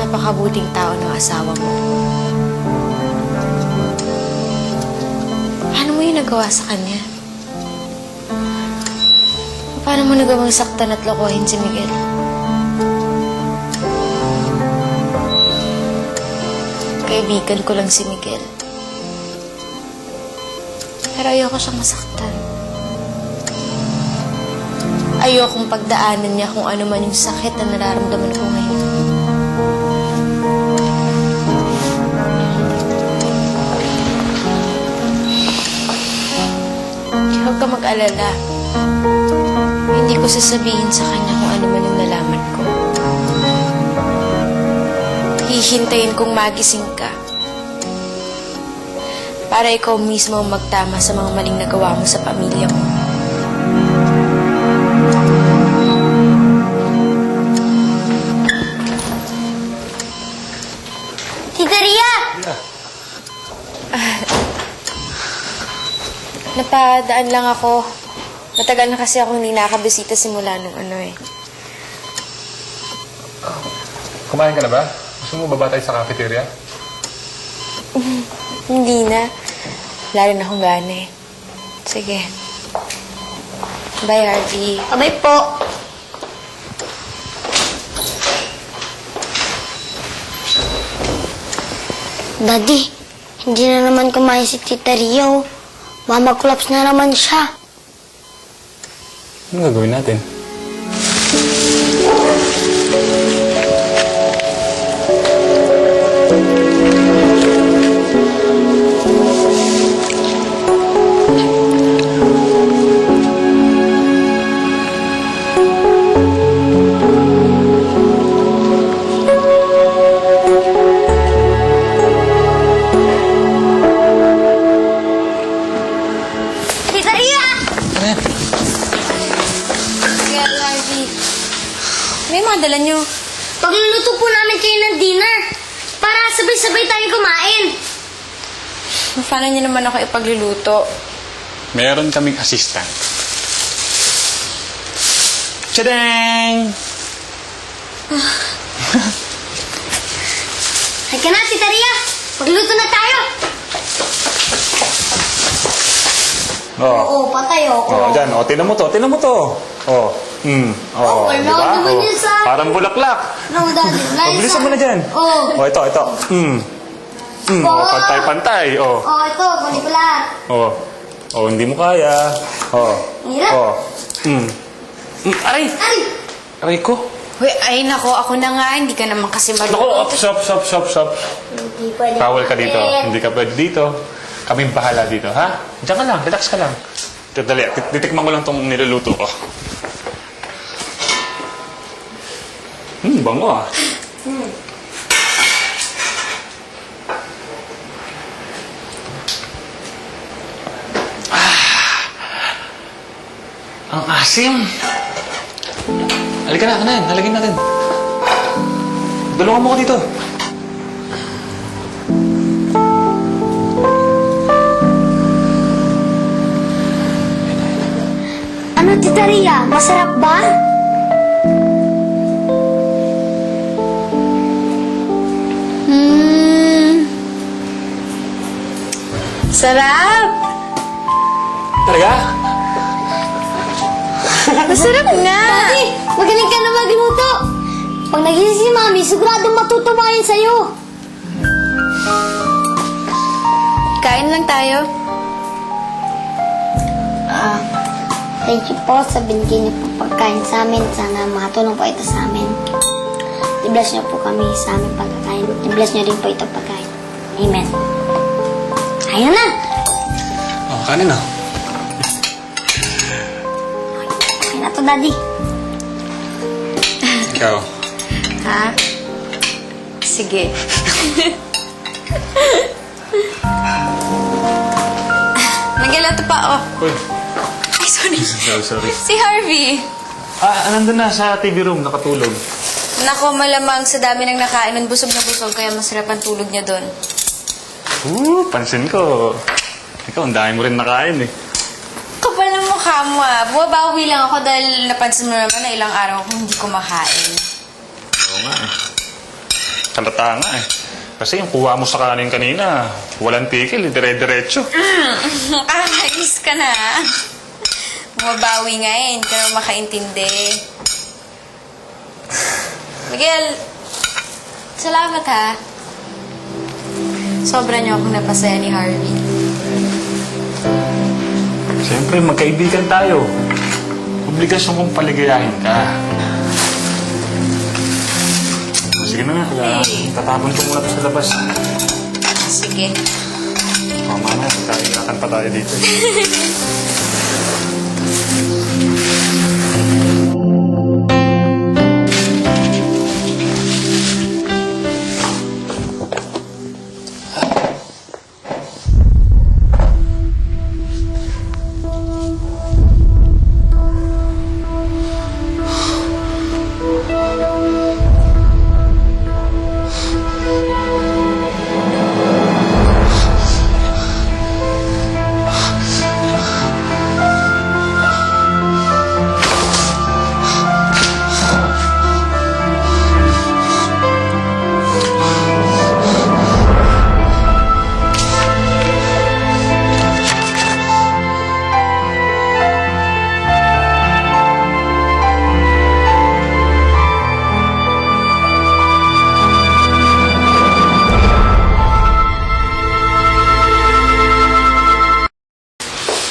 napakabuting tao ng asawa mo. Paano mo yung nagawa sa kanya? Paano mo nagawang saktan at lokohin si Miguel? Kaibigan ko lang si Miguel. Pero ayoko siyang masaktan. Ayokong pagdaanan niya kung ano man yung sakit na nararamdaman ko ngayon. Huwag ka mag-alala. Hindi ko sasabihin sa kanya kung ano man yung nalaman ko. Hihintayin kong magising ka para ikaw mismo ang magtama sa mga maling nagawa mo sa pamilya mo. Tita Ria! Napadaan lang ako. Matagal na kasi ako hindi nakakabisita simula nung Kumain ka na ba? Gusto mo baba tayo sa cafeteria? Hindi na. Wala rin akong gana eh. Sige. Bye, Harvey. Abay po. Daddy, hindi na naman kumain si Tita Ria. Mama collapse na naman siya. Ano gagawin natin? Tita Ria! Sige, Harvey. May mga dala niyo. Pagluluto po namin kayo ng dinner para sabay-sabay tayong kumain. Paano niyo naman ako ipagluluto? Meron kaming assistant. Tadang! Halika na, Tita Ria. Pagluluto na tayo. Oo, patay oo. Oh, dyan. Oh, tinan mo to. Tinan mo to. Oh. Oh, wala di ba? naman yun sa... Parang bulaklak. No, Daddy. Pabilisan mo na dyan. Oo. Oh, ito. Oh, pantay-pantay. Oh. Oh, ito. Kunin ko lahat. Oh. Oh, hindi mo kaya. Oh. Hirap. Oh. Aray! Ay! Aray ko. Uy, ay nako, ako na nga. Hindi ka naman kasi Naku, maluto. stop. Hindi pwede. Bawal ka dito. Hindi ka pwede dito. Kaming bahala dito, ha? Diyan ka lang. Relax ka lang. Dali, titikman ko lang itong niluluto ko. Bango ah. Ang asim. Halika na, kanayin. Halagin natin. Tulungan mo ko dito. Ano, Tita Ria? Masarap ba? Sarap! Talaga? Masarap nga! Daddy, magaling ka na magluto. Pag nagising si Mami, siguradong matutuwa yun sa'yo. Kain lang tayo. Thank you po sa binigay niyo po pagkain sa amin. Sana makatulong po ito sa amin. I-bless niyo po kami sa aming pagkakain. I-bless niyo rin po ito pagkain. Amen. Ayun na! Oh, kanin na. Ayun na to, Daddy. Ikaw. Ha? Sige. Nagalato pa, oh. Uy. Ay, sorry. Sorry. Si Harvey. Nandun na sa TV room, nakatulog. Nako, malamang sa dami ng nakain nun, busog na busog, kaya masarap ang tulog niya doon. Pansin ko. Ikaw, ang dami mo rin nakain eh. Kapal ng mukha mo ah. Bumabawi lang ako dahil napansin mo naman na ilang araw akong hindi kumakain. Oo nga eh. Halata nga eh. Kasi yung kuha mo sa kanin kanina, walang tigil, dire-diretso. Ayos ka na. Bumabawi nga eh, hindi ka naman makaintindi. Miguel, salamat ha. Sobra niyo akong napasaya ni Harvey. Siyempre, magkaibigan tayo. Obligasyon kong paligayahin ka. Sige na nga, tatapon ko muna ito sa labas. Sige. Mamaya, magkailakan pa tayo dito.